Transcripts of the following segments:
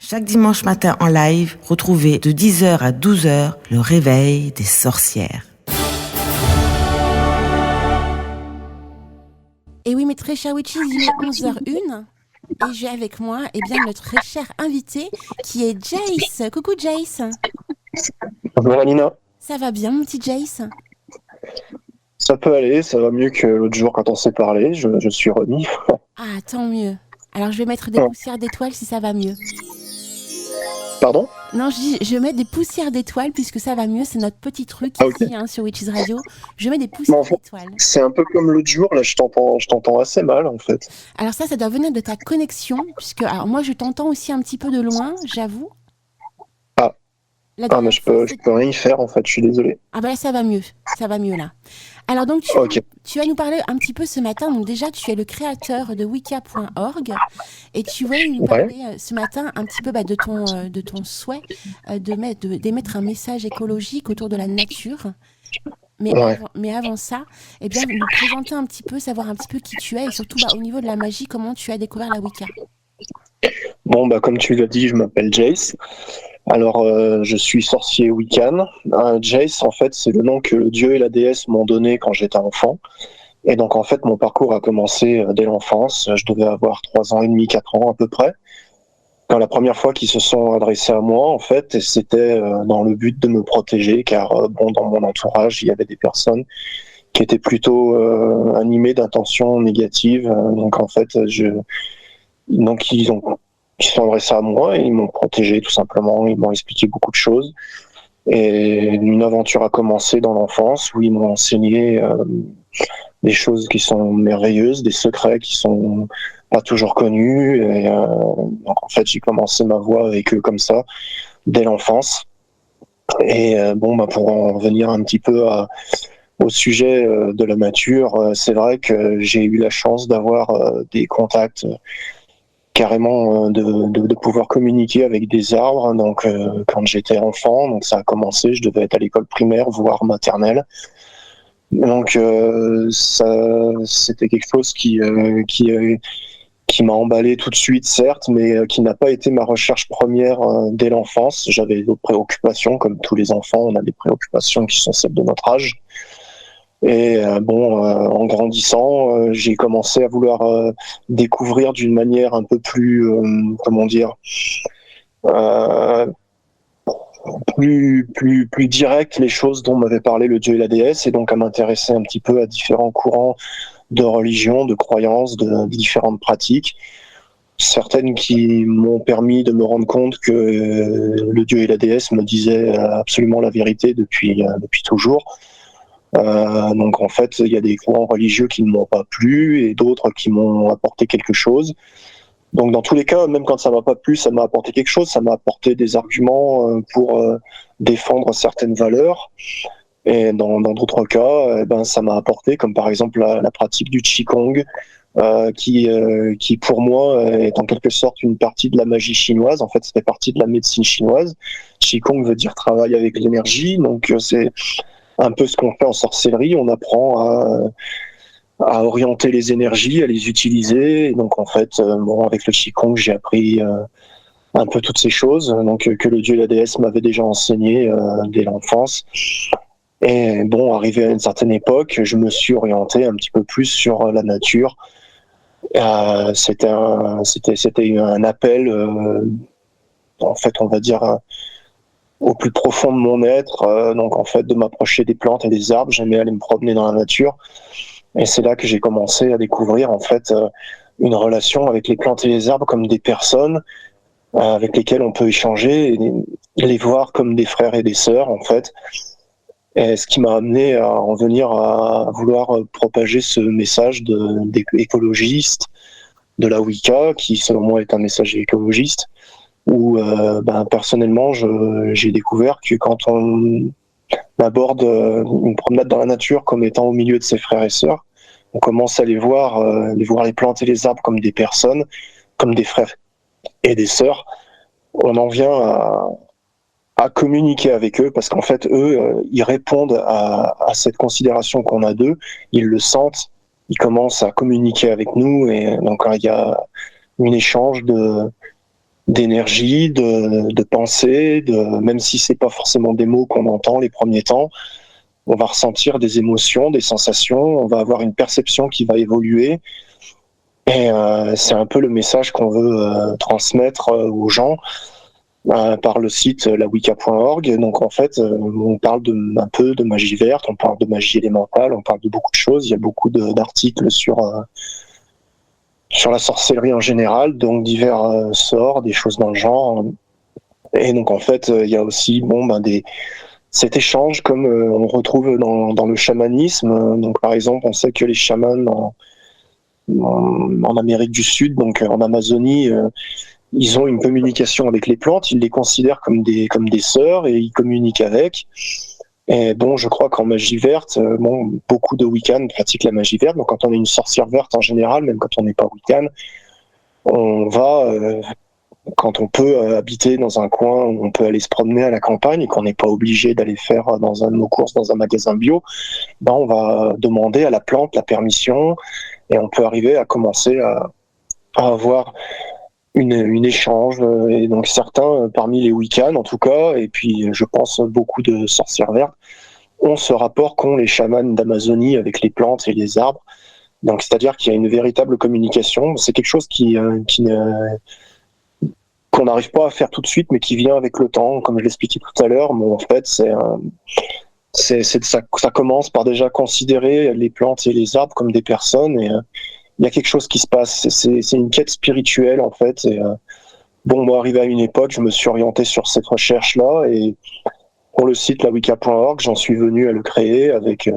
Chaque dimanche matin en live, retrouvez de 10h à 12h le réveil des sorcières. Et oui, mes très chers witches, il est 11h01 et j'ai avec moi notre très cher invité qui est Jace. Coucou Jace. Bonjour Alina. Ça va bien mon petit Jace? Ça peut aller, ça va mieux que l'autre jour quand on s'est parlé, je suis remis. Ah, tant mieux. Alors je vais mettre des poussières d'étoiles si ça va mieux. Pardon? Non, je mets des poussières d'étoiles puisque ça va mieux, c'est notre petit truc ici sur Witches Radio. Je mets des poussières d'étoiles. C'est un peu comme l'autre jour, là je t'entends assez mal en fait. Alors ça doit venir de ta connexion, puisque alors moi je t'entends aussi un petit peu de loin, j'avoue. Mais je peux rien y faire en fait, je suis désolé. Ah bah là ça va mieux là. Alors donc tu vas nous parler un petit peu ce matin, donc déjà tu es le créateur de Wicca.org et tu voulais nous parler ce matin un petit peu de ton souhait d'émettre un message écologique autour de la nature. Mais avant ça, nous présenter un petit peu, savoir un petit peu qui tu es et surtout au niveau de la magie, comment tu as découvert la Wicca. Bon comme tu l'as dit, je m'appelle Jace. Alors, je suis sorcier Wiccan. Jace, en fait, c'est le nom que le dieu et la déesse m'ont donné quand j'étais enfant. Et donc, en fait, mon parcours a commencé dès l'enfance. Je devais avoir 3 ans et demi, 4 ans à peu près. Quand la première fois qu'ils se sont adressés à moi, en fait, c'était dans le but de me protéger, car dans mon entourage, il y avait des personnes qui étaient plutôt animées d'intentions négatives. Donc, en fait, ils se sont adressés à moi et ils m'ont protégé tout simplement, ils m'ont expliqué beaucoup de choses. Et une aventure a commencé dans l'enfance où ils m'ont enseigné des choses qui sont merveilleuses, des secrets qui sont pas toujours connus. Et donc en fait, j'ai commencé ma voie avec eux comme ça, dès l'enfance. Et pour en revenir un petit peu au sujet de la nature, c'est vrai que j'ai eu la chance d'avoir des contacts carrément de pouvoir communiquer avec des arbres. Donc quand j'étais enfant, donc ça a commencé, je devais être à l'école primaire voire maternelle. Donc ça c'était quelque chose qui m'a emballé tout de suite, certes, mais qui n'a pas été ma recherche première dès l'enfance. J'avais d'autres préoccupations, comme tous les enfants, on a des préoccupations qui sont celles de notre âge. Et en grandissant, j'ai commencé à vouloir découvrir d'une manière un peu plus, plus directe les choses dont m'avait parlé le dieu et la déesse, et donc à m'intéresser un petit peu à différents courants de religion, de croyances, de différentes pratiques. Certaines qui m'ont permis de me rendre compte que le dieu et la déesse me disaient absolument la vérité depuis toujours. Donc en fait, il y a des courants religieux qui ne m'ont pas plu et d'autres qui m'ont apporté quelque chose. Donc dans tous les cas, même quand ça m'a pas plu, ça m'a apporté quelque chose, ça m'a apporté des arguments pour défendre certaines valeurs. Et dans d'autres cas, ça m'a apporté, comme par exemple la pratique du Qigong, qui pour moi est en quelque sorte une partie de la magie chinoise. En fait, ça fait partie de la médecine chinoise. Qigong veut dire travail avec l'énergie, donc c'est un peu ce qu'on fait en sorcellerie, on apprend à orienter les énergies, à les utiliser. Et donc en fait, avec le Qigong, j'ai appris un peu toutes ces choses, donc que le dieu et la déesse m'avaient déjà enseigné dès l'enfance. Et arrivé à une certaine époque, je me suis orienté un petit peu plus sur la nature. C'était un appel, en fait, on va dire, au plus profond de mon être, donc en fait de m'approcher des plantes et des arbres. J'aimais aller me promener dans la nature, et c'est là que j'ai commencé à découvrir en fait une relation avec les plantes et les arbres comme des personnes avec lesquelles on peut échanger et les voir comme des frères et des sœurs en fait. Et ce qui m'a amené à en venir à vouloir propager ce message d'écologiste de la Wicca, qui selon moi est un message écologiste, où personnellement j'ai découvert que quand on aborde une promenade dans la nature comme étant au milieu de ses frères et sœurs, on commence à voir les plantes et les arbres comme des personnes, comme des frères et des sœurs. On en vient à communiquer avec eux, parce qu'en fait eux ils répondent à cette considération qu'on a d'eux, ils le sentent, ils commencent à communiquer avec nous, et donc il y a un échange d'énergie, de pensée, même si c'est pas forcément des mots qu'on entend les premiers temps, on va ressentir des émotions, des sensations, on va avoir une perception qui va évoluer. Et c'est un peu le message qu'on veut transmettre aux gens par le site lawicca.org. Donc en fait, on parle un peu de magie verte, on parle de magie élémentale, on parle de beaucoup de choses. Il y a beaucoup d'articles sur la sorcellerie en général, donc divers sorts, des choses dans le genre. Et donc en fait, il y a aussi cet échange comme on retrouve dans le chamanisme. Donc par exemple, on sait que les chamans en Amérique du Sud, donc en Amazonie, ils ont une communication avec les plantes, ils les considèrent comme des sœurs et ils communiquent avec. Et bon, je crois qu'en magie verte, beaucoup de Wiccans pratiquent la magie verte. Donc quand on est une sorcière verte en général, même quand on n'est pas Wiccan, on va, quand on peut habiter dans un coin où on peut aller se promener à la campagne et qu'on n'est pas obligé d'aller faire dans un de nos courses dans un magasin bio, on va demander à la plante la permission et on peut arriver à commencer à avoir une échange. Et donc certains parmi les Wiccans en tout cas, et puis je pense beaucoup de sorcières vertes, ont ce rapport qu'ont les chamans d'Amazonie avec les plantes et les arbres. Donc c'est-à-dire qu'il y a une véritable communication. C'est quelque chose qu'on n'arrive pas à faire tout de suite, mais qui vient avec le temps, comme je l'expliquais tout à l'heure. Mais en fait, ça commence par déjà considérer les plantes et les arbres comme des personnes, et il y a quelque chose qui se passe. C'est une quête spirituelle, en fait. Et, moi, arrivé à une époque, je me suis orienté sur cette recherche-là, et pour le site lawicca.org, j'en suis venu à le créer avec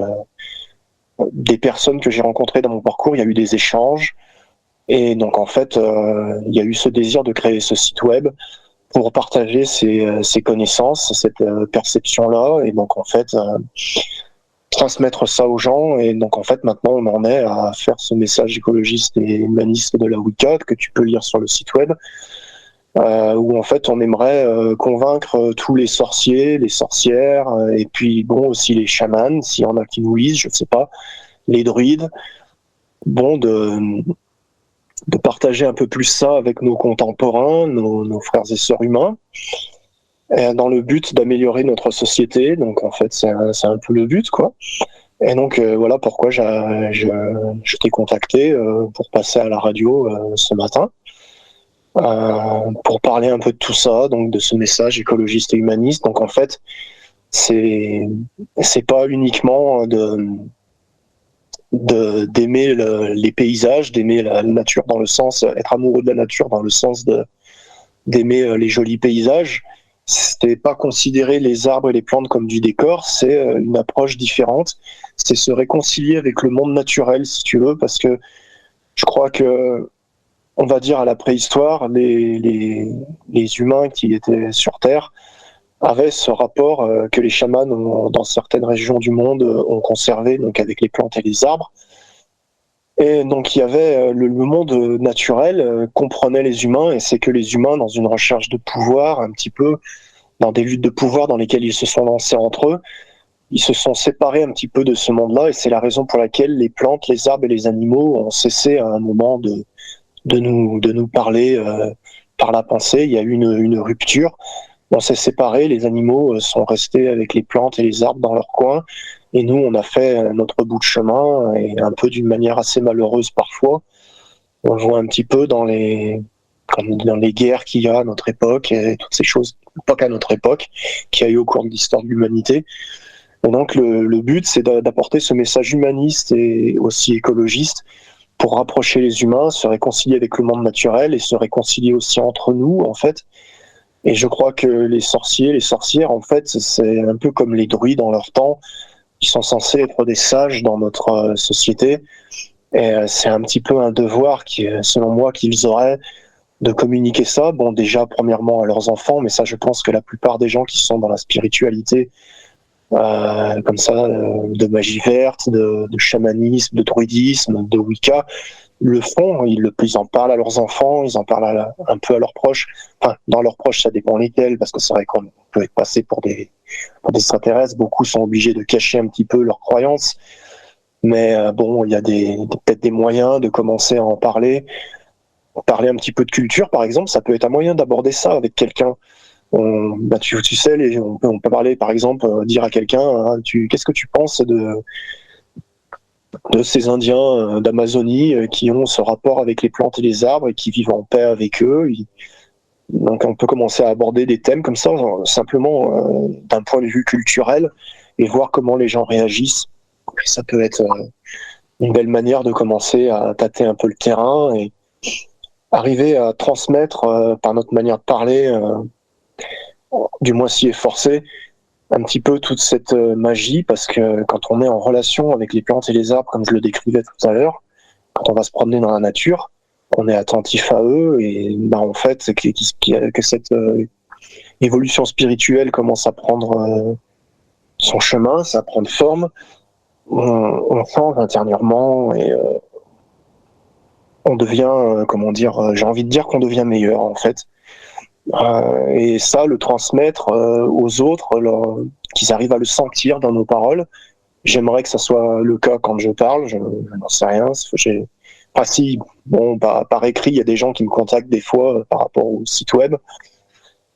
des personnes que j'ai rencontrées dans mon parcours. Il y a eu des échanges, et donc en fait, il y a eu ce désir de créer ce site web pour partager ces connaissances, cette perception-là, et donc en fait transmettre ça aux gens. Et donc en fait maintenant on en est à faire ce message écologiste et humaniste de la Wicca que tu peux lire sur le site web, où en fait on aimerait convaincre tous les sorciers, les sorcières, et puis aussi les chamans, s'il y en a qui nous lisent, je sais pas, les druides, de partager un peu plus ça avec nos contemporains, nos frères et sœurs humains, dans le but d'améliorer notre société. Donc en fait c'est un peu le but, quoi. Et donc voilà pourquoi je t'ai contacté pour passer à la radio ce matin, pour parler un peu de tout ça, donc de ce message écologiste et humaniste. Donc en fait c'est pas uniquement d'aimer les paysages, d'aimer la nature dans le sens, être amoureux de la nature dans le sens d'aimer les jolis paysages. C'est pas considérer les arbres et les plantes comme du décor, c'est une approche différente. C'est se réconcilier avec le monde naturel, si tu veux, parce que je crois que, on va dire à la préhistoire, les humains qui étaient sur Terre avaient ce rapport que les chamans dans certaines régions du monde ont conservé, donc avec les plantes et les arbres. Et donc il y avait le monde naturel comprenait les humains, et c'est que les humains, dans une recherche de pouvoir, un petit peu dans des luttes de pouvoir dans lesquelles ils se sont lancés entre eux, ils se sont séparés un petit peu de ce monde-là, et c'est la raison pour laquelle les plantes, les arbres et les animaux ont cessé à un moment de nous parler par la pensée. Il y a eu une rupture. On s'est séparés, les animaux sont restés avec les plantes et les arbres dans leur coin, et nous on a fait notre bout de chemin, et un peu d'une manière assez malheureuse parfois. On le voit un petit peu dans les guerres qu'il y a à notre époque, et toutes ces choses, pas qu'à notre époque, qu'il y a eu au cours de l'histoire de l'humanité. Et donc le but, c'est d'apporter ce message humaniste et aussi écologiste pour rapprocher les humains, se réconcilier avec le monde naturel et se réconcilier aussi entre nous, en fait. Et je crois que les sorciers, les sorcières, en fait, c'est un peu comme les druides en leur temps. Ils sont censés être des sages dans notre société. Et c'est un petit peu un devoir, selon moi, qu'ils auraient de communiquer ça. Déjà, premièrement, à leurs enfants, mais ça, je pense que la plupart des gens qui sont dans la spiritualité, comme ça, de magie verte, de chamanisme, de druidisme, de Wicca, le font. Ils en parlent à leurs enfants, ils en parlent un peu à leurs proches. Enfin, dans leurs proches, ça dépend lesquels, parce que c'est vrai qu'on peut être passé pour des extraterrestres. Beaucoup sont obligés de cacher un petit peu leurs croyances. Mais il y a peut-être des moyens de commencer à en parler. parler un petit peu de culture, par exemple, ça peut être un moyen d'aborder ça avec quelqu'un. Tu sais, on peut parler, par exemple, dire à quelqu'un, hein, qu'est-ce que tu penses de ces Indiens d'Amazonie qui ont ce rapport avec les plantes et les arbres et qui vivent en paix avec eux. Donc on peut commencer à aborder des thèmes comme ça, simplement d'un point de vue culturel, et voir comment les gens réagissent. Ça peut être une belle manière de commencer à tâter un peu le terrain et arriver à transmettre par notre manière de parler, du moins s'y efforcer, un petit peu toute cette magie, parce que quand on est en relation avec les plantes et les arbres, comme je le décrivais tout à l'heure, quand on va se promener dans la nature, on est attentif à eux, et en fait, que cette évolution spirituelle commence à prendre son chemin, ça prend forme, on change intérieurement, et on devient, j'ai envie de dire qu'on devient meilleur, en fait. Et ça, le transmettre aux autres, qu'ils arrivent à le sentir dans nos paroles. J'aimerais que ça soit le cas quand je parle, je n'en sais rien. Par écrit, il y a des gens qui me contactent des fois par rapport au site web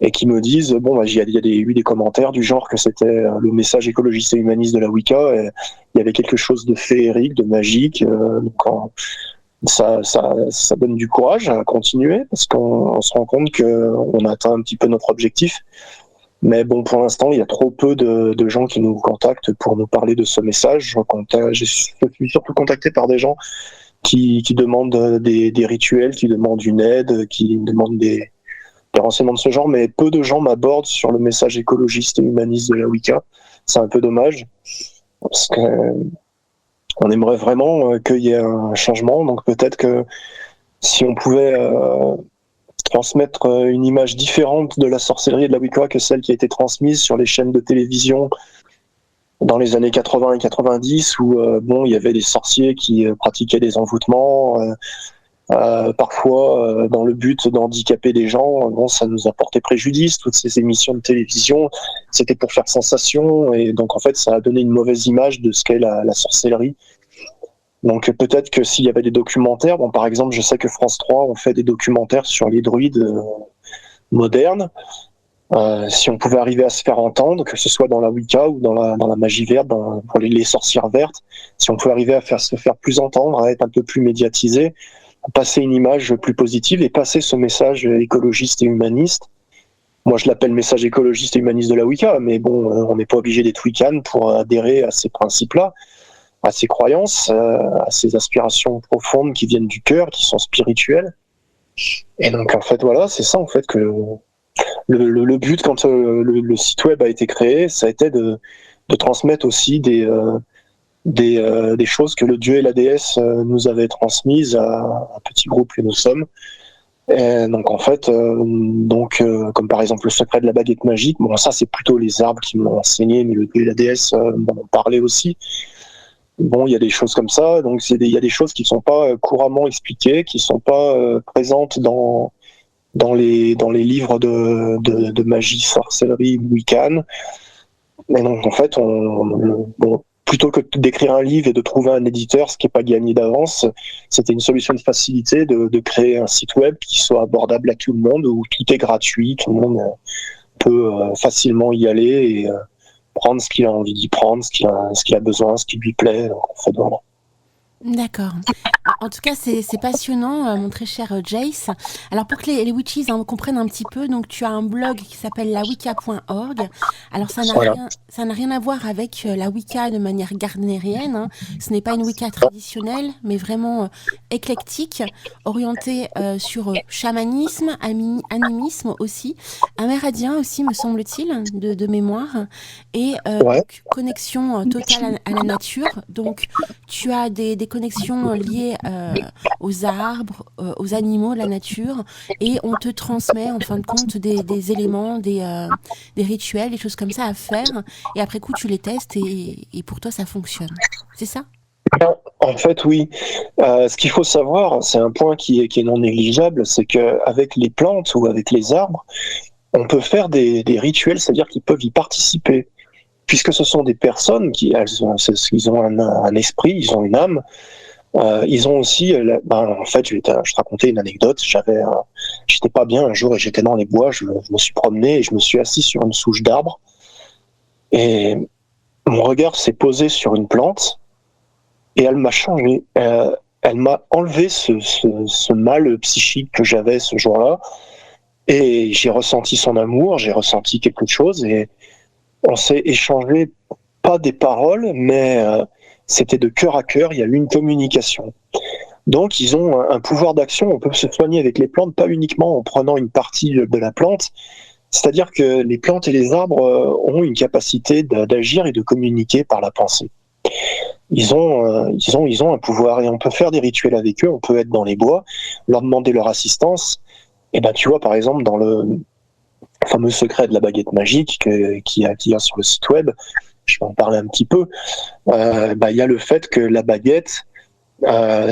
et qui me disent, il y a eu des commentaires du genre que c'était le message écologiste et humaniste de la Wicca, et il y avait quelque chose de féerique, de magique. Ça donne du courage à continuer, parce qu'on se rend compte qu'on a atteint un petit peu notre objectif. Mais pour l'instant, il y a trop peu de gens qui nous contactent pour nous parler de ce message. Je suis surtout contacté par des gens qui demandent des rituels, qui demandent une aide, qui demandent des renseignements de ce genre, mais peu de gens m'abordent sur le message écologiste et humaniste de la Wicca. C'est un peu dommage, parce que on aimerait vraiment qu'il y ait un changement, donc peut-être que si on pouvait transmettre une image différente de la sorcellerie et de la Wicca que celle qui a été transmise sur les chaînes de télévision dans les années 80 et 90, où il y avait des sorciers qui pratiquaient des envoûtements, parfois dans le but d'handicaper des gens. Ça nous a porté préjudice, toutes ces émissions de télévision, c'était pour faire sensation, et donc en fait ça a donné une mauvaise image de ce qu'est la sorcellerie. Donc peut-être que s'il y avait des documentaires, par exemple je sais que France 3 ont fait des documentaires sur les druides modernes, si on pouvait arriver à se faire entendre, que ce soit dans la Wicca ou dans la magie verte, pour les sorcières vertes, si on pouvait arriver à se faire plus entendre, à être un peu plus médiatisé, passer une image plus positive et passer ce message écologiste et humaniste. Moi, je l'appelle message écologiste et humaniste de la Wicca, mais on n'est pas obligé d'être wiccan pour adhérer à ces principes-là, à ces croyances, à ces aspirations profondes qui viennent du cœur, qui sont spirituelles. Et donc, en fait, voilà, c'est ça, en fait, que le but, quand le site web a été créé, ça a été de transmettre aussi des choses que le dieu et la déesse nous avaient transmises à un petit groupe que nous sommes. Et donc en fait, comme par exemple le secret de la baguette magique, ça c'est plutôt les arbres qui m'ont enseigné, mais le dieu et la déesse m'en parlaient aussi. Il y a des choses comme ça, donc il y a des choses qui ne sont pas couramment expliquées, qui ne sont pas présentes dans les livres de magie, sorcellerie, wiccan. Et donc en fait, plutôt que d'écrire un livre et de trouver un éditeur, ce qui n'est pas gagné d'avance, c'était une solution de facilité de créer un site web qui soit abordable à tout le monde, où tout est gratuit, tout le monde peut facilement y aller et prendre ce qu'il a envie d'y prendre, ce qu'il a besoin, ce qui lui plaît. Donc, en fait, voilà. D'accord. En tout cas, c'est passionnant, mon très cher Jace. Alors, pour que les witches comprennent un petit peu, donc tu as un blog qui s'appelle lawicca.org. Alors, ça n'a rien à voir avec la Wicca de manière gardnérienne. Ce n'est pas une Wicca traditionnelle, mais vraiment éclectique, orientée sur chamanisme, animisme aussi, amérindien aussi, me semble-t-il, de mémoire, et connexion totale à la nature. Donc, tu as des connexions liées aux arbres, aux animaux, la nature, et on te transmet en fin de compte des éléments, des rituels, des choses comme ça à faire, et après coup tu les testes et pour toi ça fonctionne. C'est ça ? En fait, oui. Ce qu'il faut savoir, c'est un point qui est non négligeable, c'est qu'avec les plantes ou avec les arbres, on peut faire des rituels, c'est-à-dire qu'ils peuvent y participer. Puisque ce sont des personnes ils ont un esprit, ils ont une âme, Ils ont aussi, en fait, je vais te raconter une anecdote. J'étais pas bien un jour et j'étais dans les bois. Je me suis promené et je me suis assis sur une souche d'arbre. Et mon regard s'est posé sur une plante et elle m'a changé. Elle m'a enlevé ce mal psychique que j'avais ce jour-là. Et j'ai ressenti son amour, j'ai ressenti quelque chose et on s'est échangé, pas des paroles, mais c'était de cœur à cœur, il y a eu une communication. Donc ils ont un pouvoir d'action, on peut se soigner avec les plantes, pas uniquement en prenant une partie de la plante, c'est-à-dire que les plantes et les arbres ont une capacité d'agir et de communiquer par la pensée. Ils ont un pouvoir et on peut faire des rituels avec eux, on peut être dans les bois, leur demander leur assistance. Et ben tu vois par exemple dans le fameux secret de la baguette magique qu'il y a sur le site web, je vais en parler un petit peu, il y a le fait que la baguette,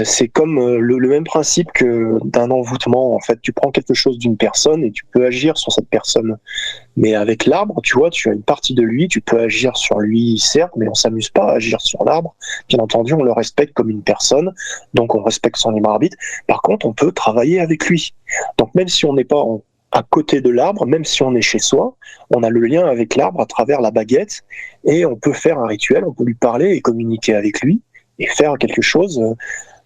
c'est comme le même principe que d'un envoûtement. En fait, tu prends quelque chose d'une personne et tu peux agir sur cette personne. Mais avec l'arbre, tu vois, tu as une partie de lui, tu peux agir sur lui, certes, mais on s'amuse pas à agir sur l'arbre. Bien entendu, on le respecte comme une personne, donc on respecte son libre arbitre. Par contre, on peut travailler avec lui. Donc même si on n'est pas à côté de l'arbre, même si on est chez soi, on a le lien avec l'arbre à travers la baguette et on peut faire un rituel, on peut lui parler et communiquer avec lui et faire quelque chose,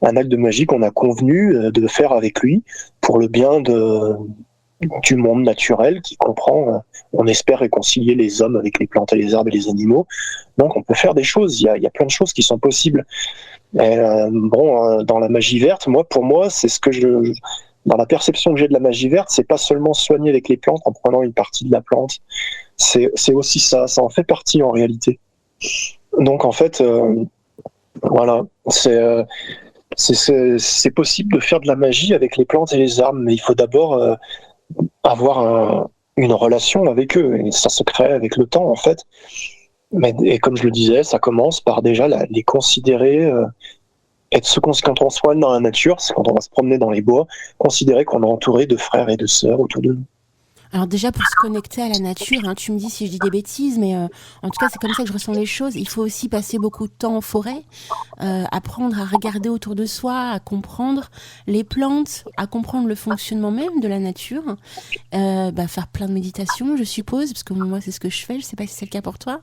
un acte de magie qu'on a convenu de faire avec lui pour le bien du monde naturel qui comprend, on espère réconcilier les hommes avec les plantes et les arbres et les animaux. Donc on peut faire des choses, il y a plein de choses qui sont possibles. Et, dans la magie verte, pour moi, c'est ce que dans la perception que j'ai de la magie verte, c'est pas seulement soigner avec les plantes en prenant une partie de la plante, c'est aussi ça en fait partie en réalité. Donc en fait, voilà, c'est possible de faire de la magie avec les plantes et les arbres, mais il faut d'abord avoir une relation avec eux, et ça se crée avec le temps en fait. Et comme je le disais, ça commence par déjà les considérer, quand on se soigne dans la nature, c'est quand on va se promener dans les bois, considérer qu'on est entouré de frères et de sœurs autour de nous. Alors déjà, pour se connecter à la nature, tu me dis si je dis des bêtises, mais en tout cas, c'est comme ça que je ressens les choses. Il faut aussi passer beaucoup de temps en forêt, apprendre à regarder autour de soi, à comprendre les plantes, à comprendre le fonctionnement même de la nature, faire plein de méditations, je suppose, parce que moi, c'est ce que je fais. Je ne sais pas si c'est le cas pour toi.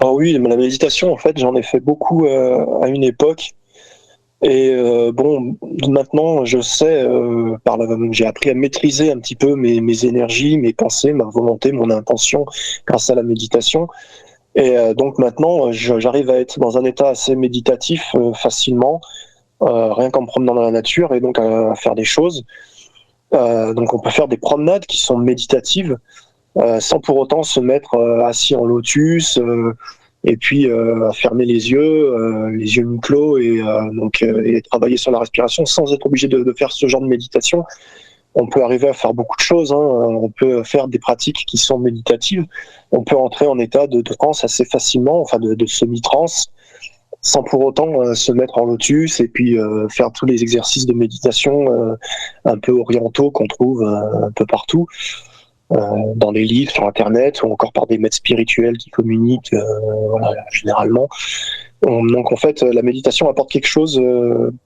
Oh oui, la méditation, en fait, j'en ai fait beaucoup à une époque. Et maintenant, je sais, j'ai appris à maîtriser un petit peu mes énergies, mes pensées, ma volonté, mon intention grâce à la méditation. Et donc maintenant, j'arrive à être dans un état assez méditatif facilement, rien qu'en me promenant dans la nature et donc à faire des choses. Donc on peut faire des promenades qui sont méditatives sans pour autant se mettre assis en lotus et puis fermer les yeux mi-clos et travailler sur la respiration sans être obligé de faire ce genre de méditation. On peut arriver à faire beaucoup de choses, on peut faire des pratiques qui sont méditatives, on peut entrer en état de transe assez facilement, enfin de semi-transe, sans pour autant se mettre en lotus et puis faire tous les exercices de méditation un peu orientaux qu'on trouve un peu partout. Dans les livres, sur Internet, ou encore par des maîtres spirituels qui communiquent généralement. Donc en fait, la méditation apporte quelque chose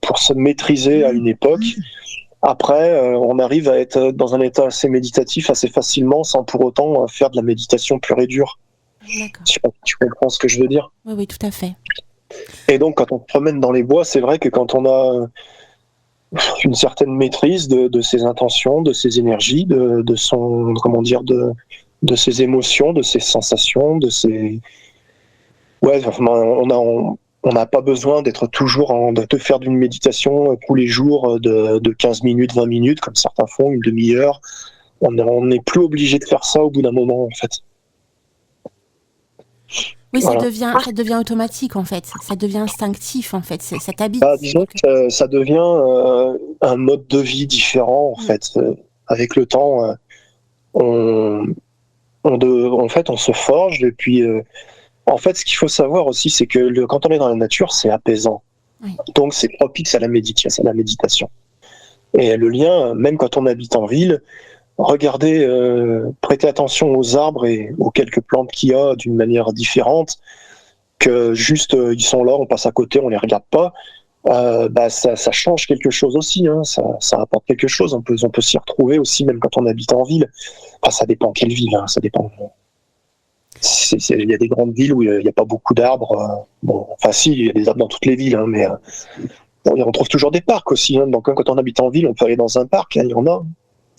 pour se maîtriser à une époque. Après, on arrive à être dans un état assez méditatif assez facilement sans pour autant faire de la méditation pure et dure. D'accord. Je sais pas si tu comprends ce que je veux dire. Oui, tout à fait. Et donc quand on se promène dans les bois, c'est vrai que quand on a une certaine maîtrise de ses intentions, de ses énergies, de ses émotions, de ses sensations, on n'a pas besoin d'être toujours de faire d'une méditation tous les jours de 15 minutes, 20 minutes, comme certains font, une demi-heure. On n'est plus obligé de faire ça au bout d'un moment, en fait. Oui, ça devient automatique, en fait. Ça devient instinctif, en fait. Ça t'habite. Disons que ça devient un mode de vie différent, en fait. Avec le temps, on se forge. Et puis, en fait, ce qu'il faut savoir aussi, c'est que quand on est dans la nature, c'est apaisant. Oui. Donc, c'est propice à la méditation. Et le lien, même quand on habite en ville, regardez, prêtez attention aux arbres et aux quelques plantes qu'il y a d'une manière différente, que juste ils sont là, on passe à côté, on les regarde pas. ça change quelque chose aussi, hein. Ça apporte quelque chose. On peut s'y retrouver aussi, même quand on habite en ville. Enfin, ça dépend quelle ville, hein, ça dépend. Il y a des grandes villes où il n'y a pas beaucoup d'arbres. Si, il y a des arbres dans toutes les villes, hein, mais on trouve toujours des parcs aussi. Hein. Donc, quand on habite en ville, on peut aller dans un parc, hein, il y en a.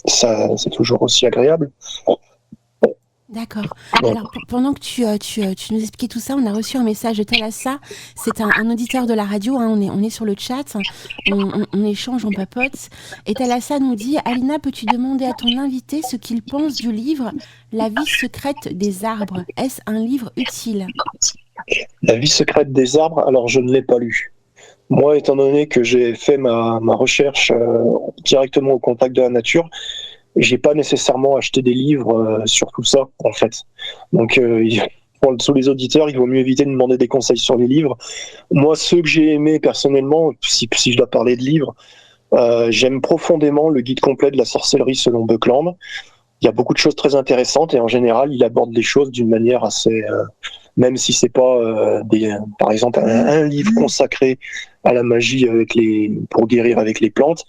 Ça, c'est toujours aussi agréable. D'accord. Alors, pendant que tu nous expliquais tout ça, on a reçu un message de Thalassa. C'est un auditeur de la radio. Hein, on est sur le chat. On échange, on papote. Et Thalassa nous dit « Alina, peux-tu demander à ton invité ce qu'il pense du livre « La vie secrète des arbres » Est-ce un livre utile ? La vie secrète des arbres, alors je ne l'ai pas lu. Moi, étant donné que j'ai fait ma recherche directement au contact de la nature, j'ai pas nécessairement acheté des livres sur tout ça, en fait. Donc, pour les auditeurs, il vaut mieux éviter de demander des conseils sur les livres. Moi, ceux que j'ai aimés personnellement, si je dois parler de livres, j'aime profondément le guide complet de la sorcellerie selon Buckland. Il y a beaucoup de choses très intéressantes et en général, il aborde les choses d'une manière assez... même si c'est pas par exemple un livre consacré à la magie pour guérir avec les plantes,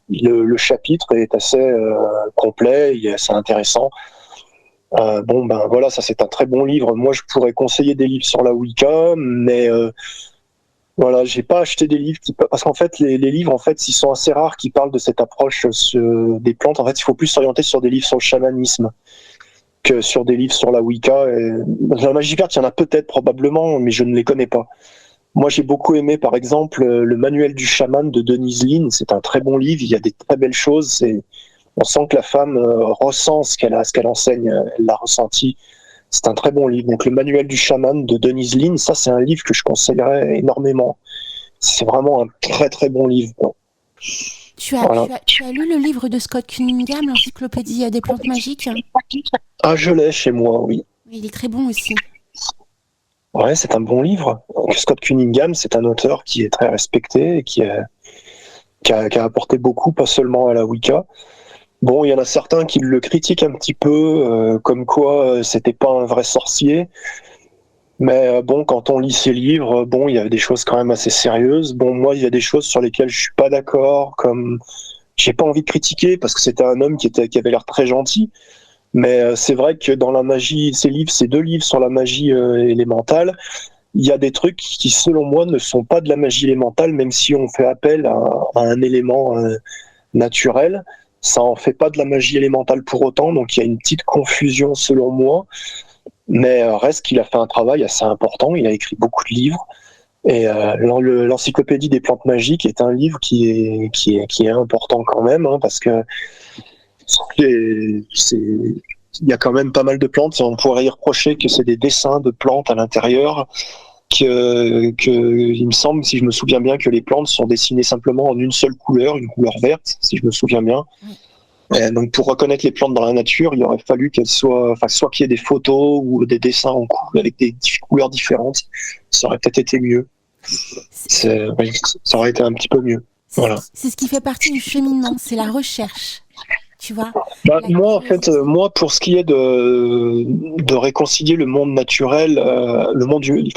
le chapitre est assez complet, il est assez intéressant. Voilà, ça c'est un très bon livre. Moi, je pourrais conseiller des livres sur la Wicca, mais voilà, j'ai pas acheté des livres parce qu'en fait, les livres, en fait, ils sont assez rares qui parlent de cette approche des plantes. En fait, il faut plus s'orienter sur des livres sur le chamanisme que sur des livres sur la Wicca. Dans la magie verte, il y en a peut-être, probablement, mais je ne les connais pas. Moi, j'ai beaucoup aimé, par exemple, le manuel du chaman de Denise Linn. C'est un très bon livre. Il y a des très belles choses. On sent que la femme ressent ce qu'elle enseigne. Elle l'a ressenti. C'est un très bon livre. Donc, le manuel du chaman de Denise Linn, ça, c'est un livre que je conseillerais énormément. C'est vraiment un très, très bon livre. Tu as lu le livre de Scott Cunningham, l'encyclopédie des plantes magiques ? Ah, je l'ai chez moi, oui. Il est très bon aussi. Ouais, c'est un bon livre. Scott Cunningham, c'est un auteur qui est très respecté et qui a apporté beaucoup, pas seulement à la Wicca. Bon, il y en a certains qui le critiquent un petit peu, comme quoi c'était pas un vrai sorcier. Mais quand on lit ses livres, il y a des choses quand même assez sérieuses. Moi, il y a des choses sur lesquelles je suis pas d'accord, comme j'ai pas envie de critiquer parce que c'était un homme qui avait l'air très gentil. Mais c'est vrai que dans la magie, ces 2 livres sur la magie élémentale, il y a des trucs qui, selon moi, ne sont pas de la magie élémentale, même si on fait appel à un élément naturel. Ça en fait pas de la magie élémentale pour autant, donc il y a une petite confusion selon moi. Mais reste qu'il a fait un travail assez important, il a écrit beaucoup de livres. Et l'encyclopédie des plantes magiques est un livre qui est important quand même, hein, parce que il y a quand même pas mal de plantes. On pourrait y reprocher que c'est des dessins de plantes à l'intérieur, il me semble, si je me souviens bien, que les plantes sont dessinées simplement en une seule couleur, une couleur verte, si je me souviens bien. Et donc pour reconnaître les plantes dans la nature, il aurait fallu qu'elles soit qu'il y ait des photos ou des dessins avec des couleurs différentes. Ça aurait peut-être été mieux. Ça aurait été un petit peu mieux. Voilà. C'est ce qui fait partie du cheminement, c'est la recherche. Tu vois, moi, pour ce qui est de réconcilier le monde naturel,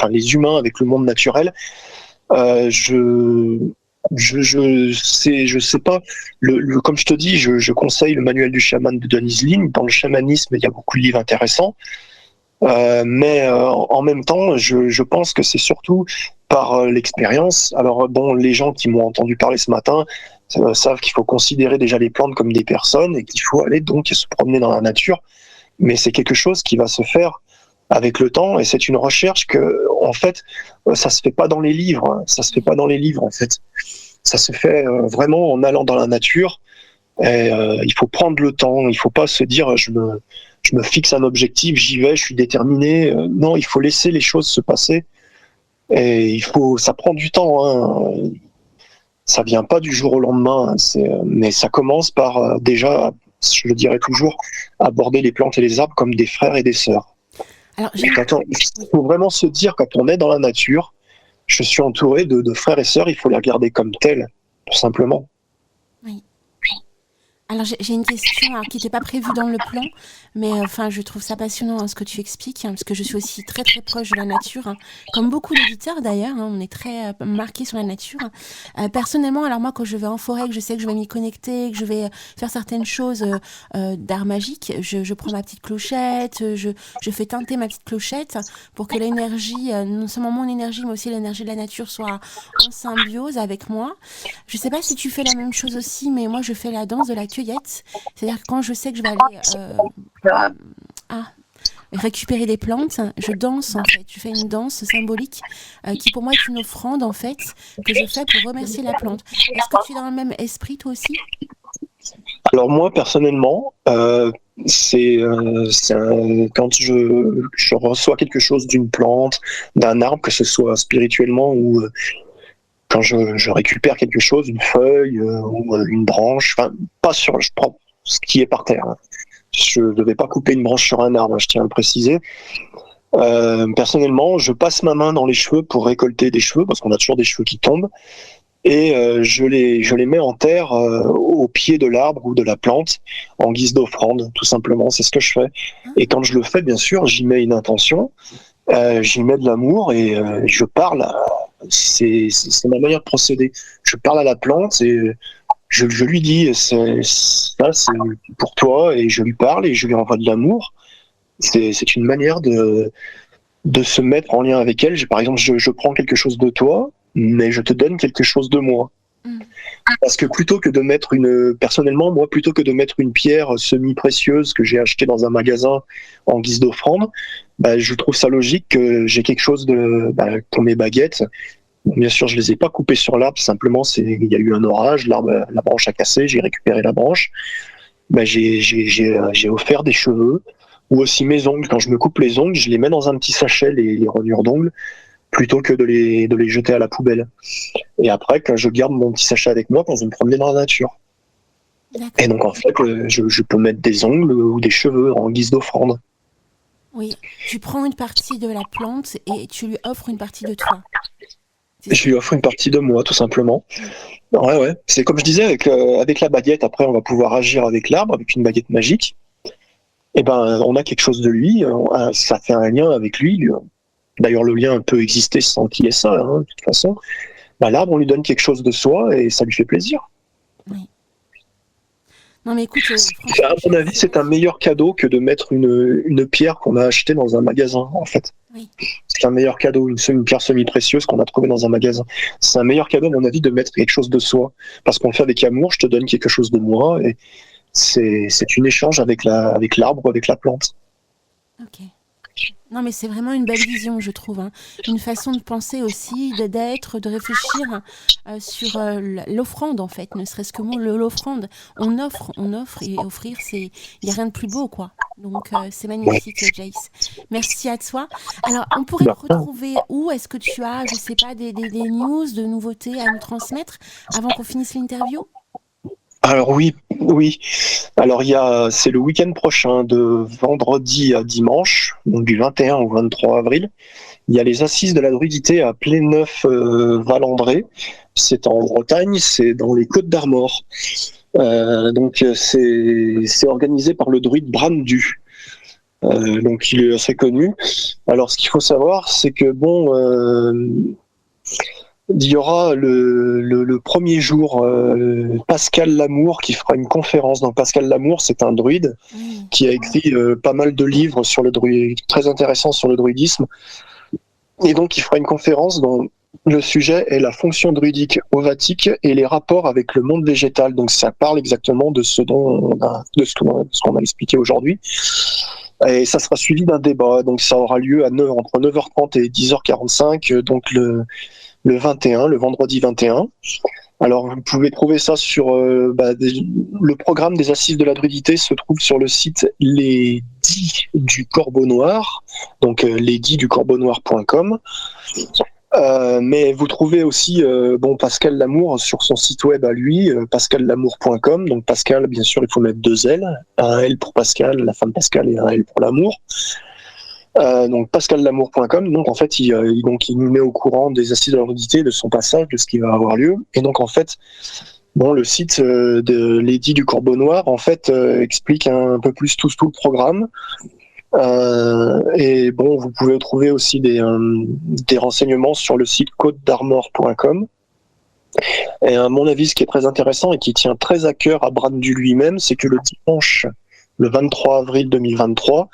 les humains avec le monde naturel, je sais pas. Comme je te dis, je conseille le manuel du chaman de Denise Linn. Dans le chamanisme, il y a beaucoup de livres intéressants. Mais en même temps, je pense que c'est surtout par l'expérience. Alors les gens qui m'ont entendu parler ce matin savent qu'il faut considérer déjà les plantes comme des personnes et qu'il faut aller donc se promener dans la nature. Mais c'est quelque chose qui va se faire avec le temps et c'est une recherche que, en fait, ça se fait pas dans les livres. Ça se fait pas dans les livres, en fait. Ça se fait vraiment en allant dans la nature. Et il faut prendre le temps. Il faut pas se dire je me fixe un objectif, j'y vais, je suis déterminé. Non, il faut laisser les choses se passer. Et ça prend du temps. Hein. Ça vient pas du jour au lendemain. Mais ça commence par déjà, je le dirais toujours, aborder les plantes et les arbres comme des frères et des sœurs. Alors, il faut vraiment se dire, quand on est dans la nature, je suis entouré de frères et sœurs, il faut les regarder comme tels, tout simplement. Oui. Alors j'ai une question qui n'était pas prévue dans le plan, mais enfin je trouve ça passionnant ce que tu expliques, parce que je suis aussi très très proche de la nature, comme beaucoup d'éditeurs d'ailleurs, on est très marqués sur la nature. Personnellement, alors moi quand je vais en forêt, que je sais que je vais m'y connecter, que je vais faire certaines choses d'art magique, je prends ma petite clochette, je fais teinter ma petite clochette pour que l'énergie, non seulement mon énergie, mais aussi l'énergie de la nature soit en symbiose avec moi. Je sais pas si tu fais la même chose aussi, mais moi je fais la danse de la cueillette. C'est-à-dire que quand je sais que je vais aller récupérer des plantes, je danse en fait. Je fais une danse symbolique qui pour moi est une offrande en fait que je fais pour remercier la plante. Est-ce que tu es dans le même esprit toi aussi? Alors moi personnellement, quand je reçois quelque chose d'une plante, d'un arbre, que ce soit spirituellement ou quand je récupère quelque chose, une feuille ou une branche, enfin pas sur, je prends ce qui est par terre. Hein. Je ne vais pas couper une branche sur un arbre, je tiens à le préciser. Personnellement, je passe ma main dans les cheveux pour récolter des cheveux, parce qu'on a toujours des cheveux qui tombent, et je les mets en terre au pied de l'arbre ou de la plante en guise d'offrande, tout simplement. C'est ce que je fais. Et quand je le fais, bien sûr, j'y mets une intention, j'y mets de l'amour et je parle. C'est ma manière de procéder. Je parle à la plante et je lui dis c'est pour toi, et je lui parle et je lui envoie de l'amour. C'est une manière de se mettre en lien avec elle. Par exemple, je prends quelque chose de toi, mais je te donne quelque chose de moi. Parce que plutôt que de mettre personnellement, moi, plutôt que de mettre une pierre semi-précieuse que j'ai achetée dans un magasin en guise d'offrande, je trouve ça logique que j'ai quelque chose comme mes baguettes. Bien sûr, je les ai pas coupées sur l'arbre, simplement il y a eu un orage, la branche a cassé, j'ai récupéré la branche. J'ai offert des cheveux, ou aussi mes ongles. Quand je me coupe les ongles, je les mets dans un petit sachet, les rognures d'ongles, plutôt que de les jeter à la poubelle. Et après, quand je garde mon petit sachet avec moi quand je me promène dans la nature. D'accord. Et donc en fait, je peux mettre des ongles ou des cheveux en guise d'offrande. Oui, tu prends une partie de la plante et tu lui offres une partie de toi. Je lui offre une partie de moi, tout simplement. Ouais. C'est comme je disais, avec la baguette, après on va pouvoir agir avec l'arbre, avec une baguette magique. Et on a quelque chose de lui, ça fait un lien avec lui. D'ailleurs, le lien peut exister sans qu'il y ait ça, de toute façon. L'arbre, on lui donne quelque chose de soi et ça lui fait plaisir. Oui. Non, mais écoute, à mon avis, c'est un meilleur cadeau que de mettre une pierre qu'on a achetée dans un magasin, en fait. Oui. C'est un meilleur cadeau, une pierre semi-précieuse qu'on a trouvée dans un magasin. C'est un meilleur cadeau, à mon avis, de mettre quelque chose de soi. Parce qu'on le fait avec amour, je te donne quelque chose de moi, et c'est une échange avec l'arbre, avec la plante. Ok. Non, mais c'est vraiment une belle vision, je trouve. Une façon de penser aussi, d'être, de réfléchir sur l'offrande, en fait. Ne serait-ce que l'offrande. On offre, et offrir, il n'y a rien de plus beau, quoi. Donc, c'est magnifique, Jace. Merci à toi. Alors, on pourrait te retrouver où? Est-ce que tu as, je sais pas, des news, de nouveautés à nous transmettre avant qu'on finisse l'interview? Alors oui. Alors c'est le week-end prochain, de vendredi à dimanche, donc du 21 au 23 avril. Il y a les assises de la druidité à Pléneuf-Valandré. C'est en Bretagne, c'est dans les Côtes d'Armor. Donc c'est organisé par le druide Brandu. Donc il est assez connu. Alors ce qu'il faut savoir, c'est que il y aura le premier jour Pascal Lamour qui fera une conférence. Donc Pascal Lamour, c'est un druide qui a écrit pas mal de livres sur le druide, très intéressants sur le druidisme. Et donc il fera une conférence dont le sujet est la fonction druidique ovatique et les rapports avec le monde végétal. Donc ça parle exactement de ce qu'on a expliqué aujourd'hui. Et ça sera suivi d'un débat. Donc ça aura lieu entre 9h30 et 10h45. Donc le 21, le vendredi 21. Alors, vous pouvez trouver ça sur le programme des Assises de la Druidité se trouve sur le site Les Dits du Corbeau Noir, donc lesditsducorbeaunoir.com. Mais vous trouvez aussi Pascal Lamour sur son site web à lui, pascallamour.com. Donc Pascal, bien sûr, il faut mettre 2 L, un L pour Pascal, la femme Pascal, et un L pour l'amour. Donc pascallamour.com. Donc en fait il nous met au courant des assises de la druidité, de son passage, de ce qui va avoir lieu. Et donc en fait Bon, le site de Lady du Corbeau Noir, en fait, explique un peu plus tout le programme. Et bon, vous pouvez trouver aussi des renseignements sur le site côtedarmor.com. Et à mon avis, ce qui est très intéressant et qui tient très à cœur à Brandu lui-même, c'est que le dimanche, le 23 avril 2023,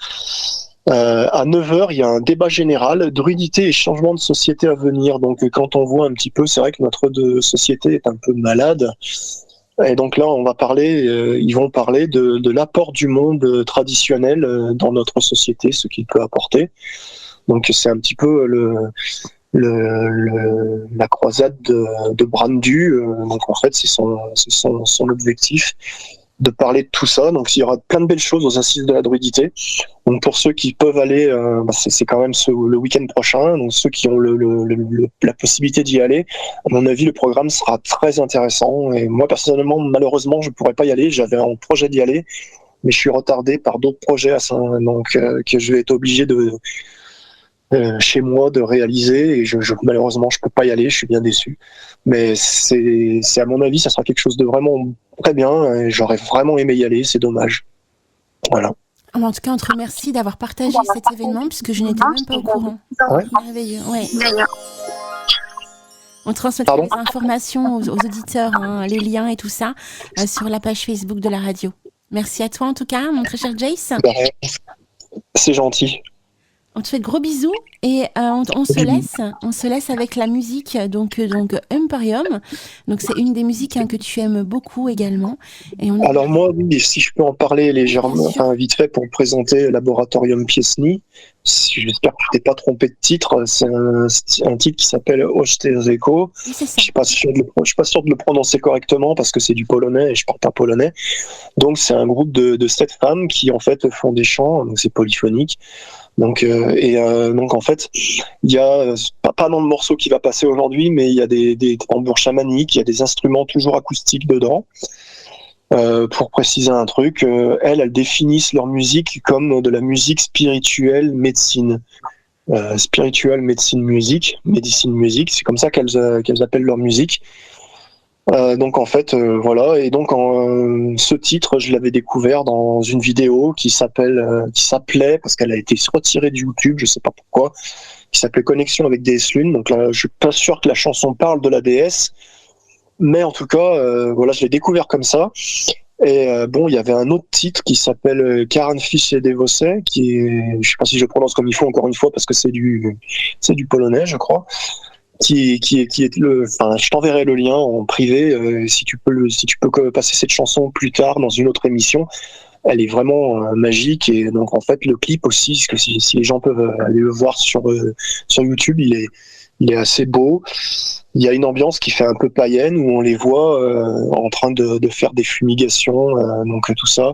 à 9h, il y a un débat général, druidité et changement de société à venir. Donc quand on voit un petit peu, c'est vrai que notre société est un peu malade. Et donc là, ils vont parler de l'apport du monde traditionnel dans notre société, ce qu'il peut apporter. Donc c'est un petit peu la croisade de Brandu. Donc en fait, c'est son objectif de parler de tout ça. Donc il y aura plein de belles choses aux assises de la druidité. Donc pour ceux qui peuvent aller, c'est quand même le week-end prochain. Donc ceux qui ont la possibilité d'y aller, à mon avis, le programme sera très intéressant. Et moi personnellement, malheureusement, je pourrais pas y aller. J'avais un projet d'y aller, mais je suis retardé par d'autres projets, donc que je vais être obligé de chez moi de réaliser. Et malheureusement, je peux pas y aller. Je suis bien déçu. Mais c'est à mon avis, ça sera quelque chose de vraiment très bien. Et j'aurais vraiment aimé y aller. C'est dommage. Voilà. En tout cas, on te remercie d'avoir partagé cet événement puisque je n'étais même pas au courant. Ouais. Merveilleux, ouais. On transmettra les informations aux auditeurs, hein, les liens et tout ça sur la page Facebook de la radio. Merci à toi en tout cas, mon très cher Jace. C'est gentil. On te fait de gros bisous et on se laisse avec la musique donc Imperium. Donc c'est une des musiques que tu aimes beaucoup également. Et Alors moi, oui, si je peux en parler légèrement, vite fait pour présenter Laboratorium Piesny. J'espère que tu t'es pas trompé de titre. C'est un titre qui s'appelle Osztezeko. Oui, c'est ça. Je suis pas sûr de le prononcer correctement parce que c'est du polonais et je parle pas polonais. Donc c'est un groupe de 7 femmes qui en fait font des chants. Donc c'est polyphonique. Donc en fait, il y a pas dans le morceau qui va passer aujourd'hui, mais il y a des tambours chamaniques, il y a des instruments toujours acoustiques dedans. Pour préciser un truc, elles définissent leur musique comme de la musique spirituelle médecine. Spiritual médecine musique, c'est comme ça qu'elles appellent leur musique. Donc en fait, voilà, et donc ce titre, je l'avais découvert dans une vidéo qui s'appelait, parce qu'elle a été retirée de YouTube, je sais pas pourquoi, qui s'appelait Connexion avec DS Lune. Donc là, je suis pas sûr que la chanson parle de la déesse, mais en tout cas, voilà, je l'ai découvert comme ça. Et bon, il y avait un autre titre qui s'appelle Karen Fish et Devosé, je sais pas si je prononce comme il faut encore une fois parce que c'est du polonais, je crois. Qui est enfin, je t'enverrai le lien en privé si tu peux passer cette chanson plus tard dans une autre émission. Elle est vraiment magique et donc en fait le clip aussi, parce que si les gens peuvent aller le voir sur YouTube, il est assez beau. Il y a une ambiance qui fait un peu païenne où on les voit en train de faire des fumigations, donc tout ça.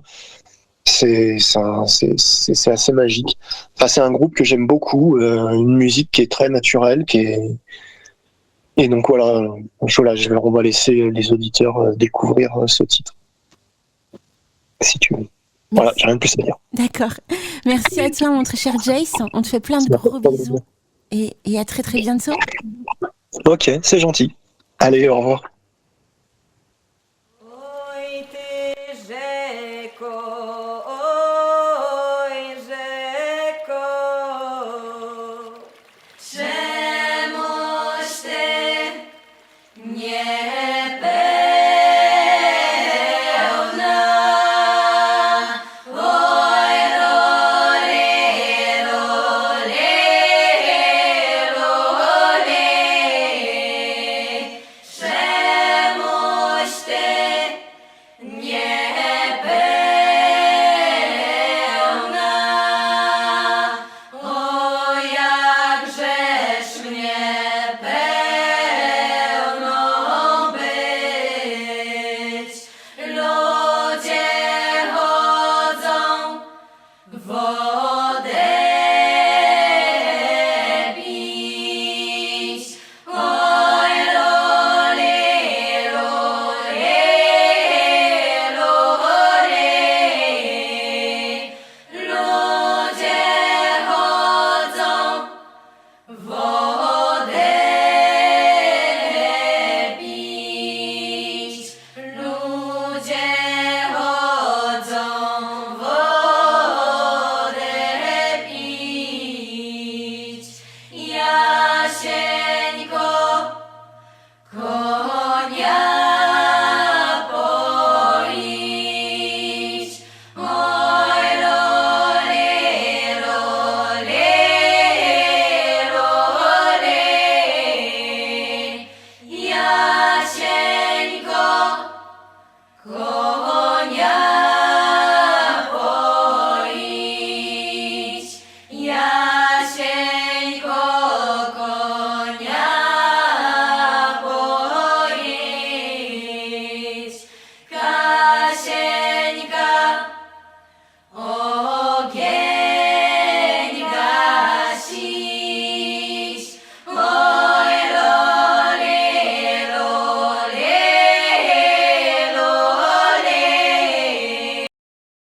C'est assez magique. Enfin, c'est un groupe que j'aime beaucoup, une musique qui est très naturelle, et donc voilà, on va laisser les auditeurs découvrir ce titre, si tu veux. Voilà, j'ai rien de plus à dire. D'accord. Merci à toi, mon très cher Jace. On te fait plein de gros bisous et à très très bientôt. Ok, c'est gentil. Allez, au revoir. Ko